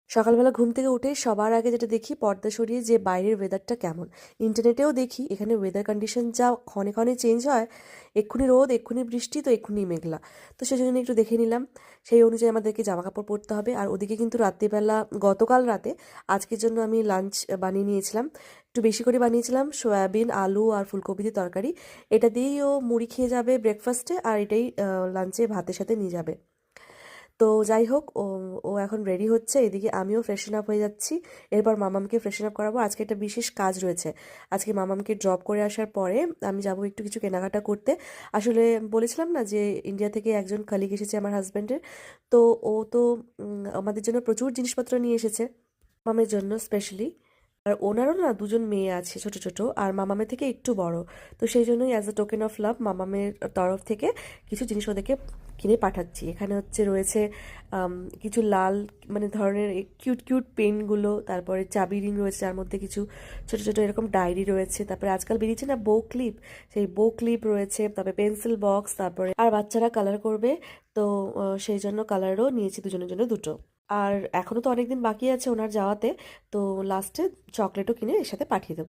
সকালবেলা ঘুম থেকে উঠে সবার আগে যেটা দেখি পর্দা সরিয়ে যে বাইরের ওয়েদারটা কেমন। ইন্টারনেটেও দেখি এখানে ওয়েদার কন্ডিশন যা ক্ষণে ক্ষণে চেঞ্জ হয়, এক্ষুনি রোদ, এক্ষুনি বৃষ্টি, তো এক্ষুনি মেঘলা। তো সেজন্য একটু দেখে নিলাম, সেই অনুযায়ী আমাদেরকে জামা কাপড় পরতে হবে। আর ওদিকে কিন্তু রাত্রিবেলা, গতকাল রাতে আজকের জন্য আমি লাঞ্চ বানিয়ে নিয়েছিলাম, একটু বেশি করে বানিয়েছিলাম সয়াবিন, আলু আর ফুলকপি দিয়ে তরকারি। এটা দিয়েই ও মুড়ি খেয়ে যাবে ব্রেকফাস্টে, আর এটাই লাঞ্চে ভাতের সাথে নিয়ে যাবে। তো যাই হোক, ও ও এখন রেডি হচ্ছে, এদিকে আমিও ফ্রেশন আপ হয়ে যাচ্ছি। এরপর মামামকে ফ্রেশন আপ করাবো। আজকে একটা বিশেষ কাজ রয়েছে। আজকে মামামকে ড্রপ করে আসার পরে আমি যাব একটু কিছু কেনাকাটা করতে। আসলে বলেছিলাম না যে ইন্ডিয়া থেকে একজন কলিগ এসেছে আমার হাজব্যান্ডের। তো ও তো আমাদের জন্য প্রচুর জিনিসপত্র নিয়ে এসেছে, মামের জন্য স্পেশালি। আর ওনারও না দুজন মেয়ে আছে, ছোট ছোট, আর মামামের থেকে একটু বড়। তো সেই জন্যই as a token of love মামামের তরফ থেকে কিছু জিনিস ওদেরকে কিনে পাঠাচ্ছি। এখানে রয়েছে আম, কিছু লাল মানে ধরনের কিউট কিউট পেনগুলো, তারপরে চাবি রিং রয়েছে, যার মধ্যে কিছু ছোট ছোট এরকম ডায়েরি রয়েছে, তারপরে আজকাল বেরিয়েছে না বো ক্লিপ, সেই বো ক্লিপ রয়েছে, তারপরে পেন্সিল বক্স, তারপরে আর বাচ্চারা কালার করবে। তো সেই জন্য কালারও নিয়েছি দুজনের জন্য দুটো। আর এখনো তো অনেকদিন বাকি আছে ওনার যাওয়াতে, তো লাস্টে চকলেটও কিনে এর সাথে পাঠিয়ে দেবো।